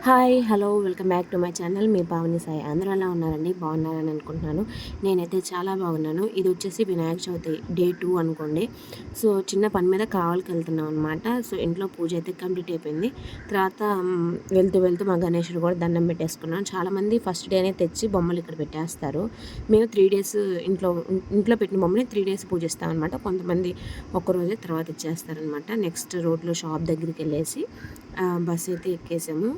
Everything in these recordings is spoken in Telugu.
Hi hello welcome back to my channel. మీ పావని సాయి. అందరూ ఎలా ఉన్నారండి? బాగున్నారని అనుకుంటున్నాను. నేనైతే చాలా బాగున్నాను. ఇది వచ్చేసి వినాయక చవితి డే 2 అనుకోండి. సో చిన్న పని మీద కావాలకి వెళ్తున్నాం అనమాట. సో ఇంట్లో పూజ అయితే కంప్లీట్ అయిపోయింది. తర్వాత వెళ్తూ మా గణేశుడు కూడా దండం పెట్టేసుకున్నాం. చాలామంది ఫస్ట్ డేనే తెచ్చి బొమ్మలు ఇక్కడ పెట్టేస్తారు. మేము 3 డేస్ ఇంట్లో పెట్టిన బొమ్మని 3 డేస్ పూజిస్తాం అనమాట. కొంతమంది ఒక్కరోజే తర్వాత ఇచ్చేస్తారనమాట. నెక్స్ట్ రోడ్లో షాప్ దగ్గరికి వెళ్ళేసి బస్ అయితే ఎక్కేసాము.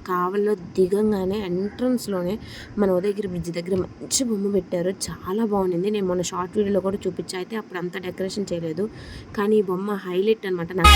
కావల్లో దిగంగానే ఎంట్రన్స్లోనే మన ఉదయగిరి బ్రిడ్జ్ దగ్గర మంచి బొమ్మ పెట్టారు. చాలా బాగుంది. నేను మొన్న షార్ట్ వీడియోలో కూడా చూపించా. అయితే అప్పుడు అంతా డెకరేషన్ చేయలేదు, కానీ ఈ బొమ్మ హైలైట్ అనమాట. నాకు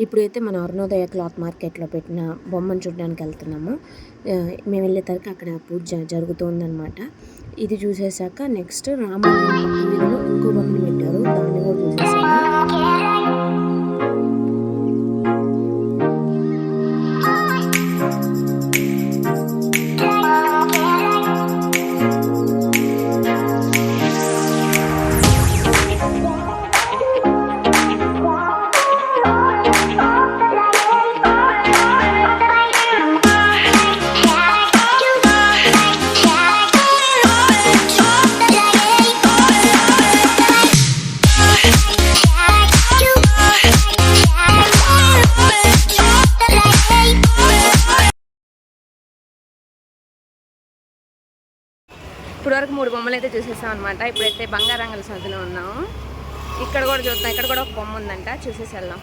ఇప్పుడైతే మన అరుణోదయ క్లాత్ మార్కెట్లో పెట్టిన బొమ్మను చూడడానికి వెళ్తున్నాము. మేము వెళ్ళేసరికి అక్కడ పూజ జరుగుతుందన్నమాట. ఇది చూసేసాక నెక్స్ట్ రామాలయం ఇంకో బొమ్మను పెట్టారు. దాన్ని కూడా చూసేసాము. ఇప్పటివరకు 3 బొమ్మలు అయితే చూసేసాం అనమాట. ఇప్పుడైతే బంగారంగల సందులో ఉన్నాము. ఇక్కడ కూడా చూద్దాం. ఇక్కడ కూడా ఒక బొమ్మ ఉందంట, చూసేసి వెళ్దాం.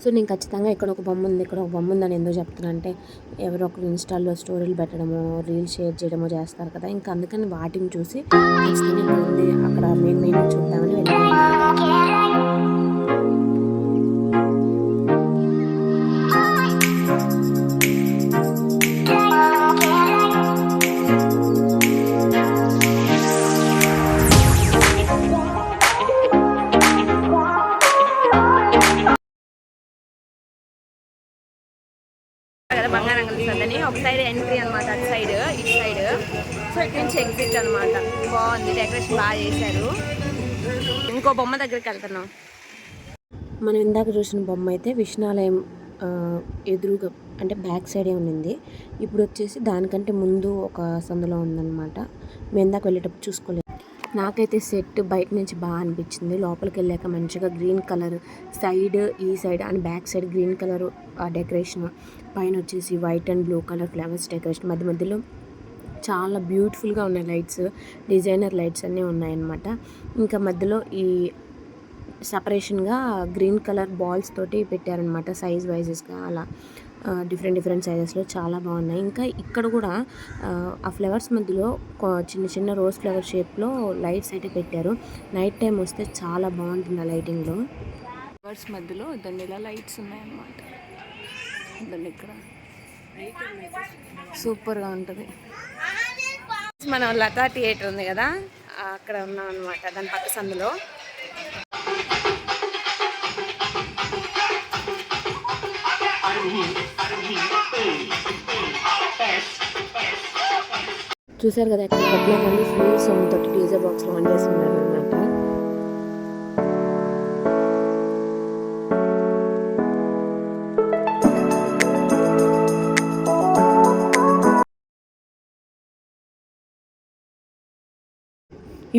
సో నేను ఖచ్చితంగా ఇక్కడ ఒక బొమ్మ ఉంది, ఇక్కడ ఒక బొమ్మ ఉందని ఎందుకు చెప్తున్నా అంటే, ఎవరో ఒకరు ఇన్స్టాల్లో స్టోరీలు పెట్టడము, రీల్స్ షేర్ చేయడము చేస్తారు కదా. ఇంకా అందుకని వాటిని చూసి ఖచ్చితంగా ఇక్కడ ఉంది, అక్కడ మెయిన్ చూద్దామని వెళ్ళాము. బంగారంగల సందని ఒక సైడ్ ఎంట్రీ అనమాట, అటు సైడ్ ఇటు సైడ్. సో ఇటు నుంచి ఎగ్జిట్ అనమాట. బాగుంది, డెకరేషన్ బాగా చేశారు. ఇంకో బొమ్మ దగ్గరికి వెళ్తున్నాం. మనం ఇందాక చూసిన బొమ్మ అయితే విష్ణాలయం ఎదురుగా అంటే బ్యాక్ సైడే ఉండింది. ఇప్పుడు వచ్చేసి దానికంటే ముందు ఒక సందులో ఉందన్నమాట. మేము ఇందాక వెళ్ళేటప్పుడు చూసుకోలేదు. నాకైతే సెట్ బయట నుంచి బాగా అనిపించింది. లోపలికి వెళ్ళాక మంచిగా గ్రీన్ కలర్ సైడ్, ఈ side and back side green colour ఆ డెకరేషన్, పైన వచ్చేసి white and blue colour flowers decoration, మధ్యలో చాలా బ్యూటిఫుల్గా ఉన్నాయి లైట్స్, డిజైనర్ లైట్స్ అన్నీ ఉన్నాయన్నమాట. ఇంకా మధ్యలో ఈ సపరేషన్గా గ్రీన్ కలర్ బాల్స్ తోటి పెట్టారనమాట, సైజ్ వైజెస్గా అలా డిఫరెంట్ సైజెస్లో చాలా బాగున్నాయి. ఇంకా ఇక్కడ కూడా ఆ ఫ్లవర్స్ మధ్యలో చిన్న రోజ్ ఫ్లవర్ షేప్లో లైట్స్ అయితే పెట్టారు. నైట్ టైం వస్తే చాలా బాగుంటుంది ఆ లైటింగ్లో. ఫ్లవర్స్ మధ్యలో దాన్ని ఇలా లైట్స్ ఉన్నాయన్నమాట. దాన్ని ఇక్కడ సూపర్గా ఉంటుంది. మనం లతా థియేటర్ ఉంది కదా, అక్కడ ఉన్నాం అనమాట, దాని పక్క సందులో. చూసారు కదా, ఇక్కడ పెట్టినా ఫుల్ సౌండ్ తోటి డీజే బాక్స్లో ఆన్ చేసి ఉన్నారు అనమాట.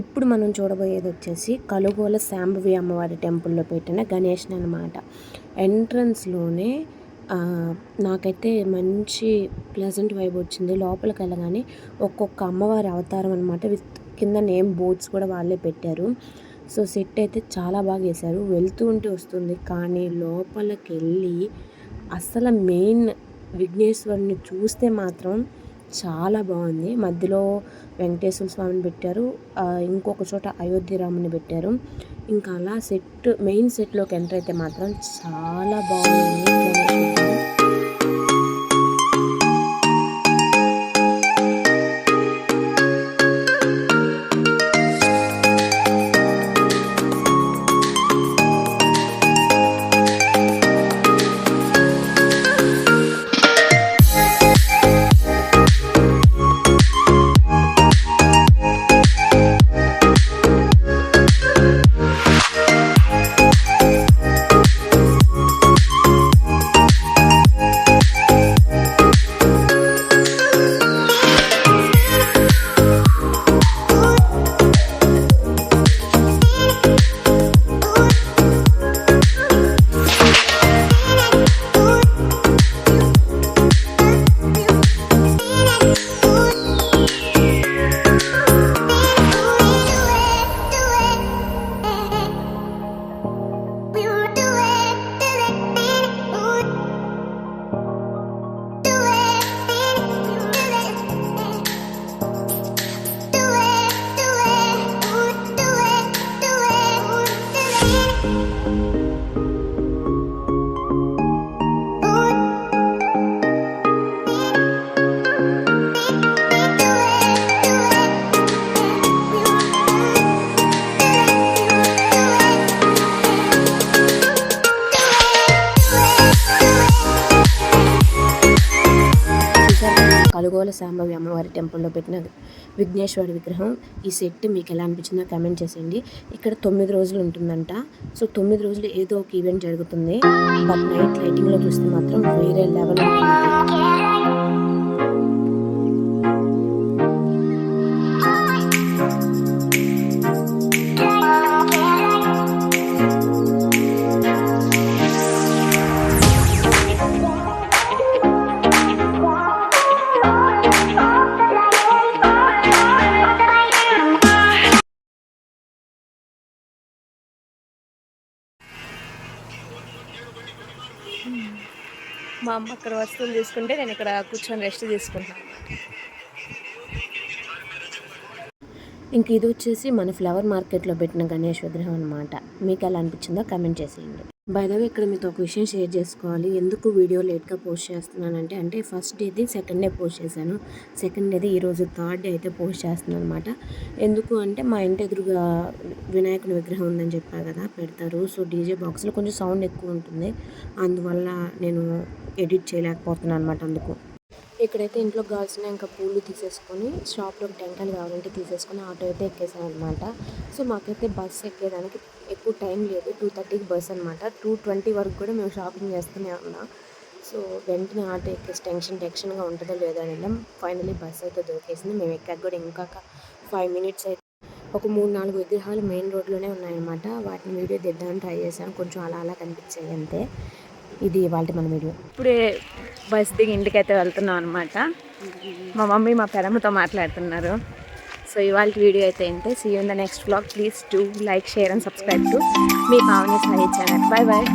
ఇప్పుడు మనం చూడబోయేది వచ్చేసి కలుగోల శాంభవి అమ్మవారి టెంపుల్లో పెట్టిన గణేష్ని అనమాట. ఎంట్రన్స్లోనే నాకైతే మంచి ప్లెజెంట్ వైబ్ వచ్చింది. లోపలికి వెళ్ళగానే ఒక్కొక్క అమ్మవారి అవతారం అనమాట, విత్ కింద నేమ్ బోర్డ్స్ కూడా వాళ్ళే పెట్టారు. సో సెట్ అయితే చాలా బాగా వేశారు. వెళ్తూ ఉంటే వస్తుంది, కానీ లోపలికి వెళ్ళి అసలు మెయిన్ విఘ్నేశ్వరుని చూస్తే మాత్రం చాలా బాగుంది. మధ్యలో వెంకటేశ్వర స్వామిని పెట్టారు, ఇంకొక చోట అయోధ్య రాముని పెట్టారు. ఇంకా అలా మెయిన్ సెట్లోకి ఎంటర్ అయితే మాత్రం చాలా బాగుంది. కలుగోల సాంబవి అమ్మవారి టెంపుల్లో పెట్టిన విఘ్నేశ్వరుడి విగ్రహం. ఈ సెట్ మీకు ఎలా అనిపించిందో కామెంట్ చేసేయండి. ఇక్కడ 9 రోజులు ఉంటుందంట. సో 9 రోజులు ఏదో ఒక ఈవెంట్ జరుగుతుంది. బట్ నైట్ లైటింగ్లో చూస్తే మాత్రం వేరే లెవెల్ ఉంటుంది. మా అమ్మ అక్కడ వస్తువులు తీసుకుంటే నేను ఇక్కడ కూర్చొని రెస్ట్ తీసుకుంటాను. ఇంక ఇది వచ్చేసి మన ఫ్లవర్ మార్కెట్లో పెట్టిన గణేష్ విగ్రహం అనమాట. మీకు ఎలా అనిపించిందో కామెంట్ చేసేయండి. బై ద వే ఇక్కడ మీతో ఒక విషయం షేర్ చేసుకోవాలి. ఎందుకు వీడియో లేట్గా పోస్ట్ చేస్తున్నానంటే ఫస్ట్ డేది సెకండ్ డే పోస్ట్ చేశాను, సెకండ్ డేది ఈరోజు థర్డ్ డే అయితే పోస్ట్ చేస్తున్నాను అనమాట. ఎందుకు అంటే మా ఇంటి ఎదురుగా వినాయకుని విగ్రహం ఉందని చెప్పా కదా, పెడతారు. సో డీజే బాక్స్లో కొంచెం సౌండ్ ఎక్కువ ఉంటుంది, అందువల్ల నేను ఎడిట్ చేయలేకపోతున్నాను అనమాట. అందుకు ఇక్కడైతే ఇంట్లో కావాల్సిన ఇంకా పూలు తీసేసుకొని షాప్లో టెంకాయలు కావాలంటే తీసేసుకొని ఆటో అయితే ఎక్కేసాను అనమాట. సో మాకైతే బస్సు ఎక్కేదానికి ఎక్కువ టైం లేదు, 2:30కి బస్ అనమాట. 2:20 వరకు కూడా మేము షాపింగ్ చేస్తూనే ఉన్నాం. సో వెంటనే ఆటో ఎక్కేసి టెన్షన్గా ఉంటుందో లేదో అని వెళ్ళాం. ఫైనలీ బస్ అయితే దొరికేసింది. మేము ఎక్కాక కూడా ఇంకా 5 మినిట్స్ అయితే ఒక 3-4 విగ్రహాలు మెయిన్ రోడ్లోనే ఉన్నాయన్నమాట. వాటిని వీడియో దిద్దామని ట్రై చేశాను, కొంచెం అలా కనిపించాయి అంతే. ఇది ఇవాళ మన వీడియో. ఇప్పుడే బస్ దిగి ఇంటికైతే వెళ్తున్నాం అనమాట. మా మమ్మీ మా పెరమ్మతో మాట్లాడుతున్నారు. సో ఇవాళ వీడియో అయితే ఇంతే. See you in the next vlog. Please do like, share and subscribe to మీ Pavani Sai channel. Bye bye.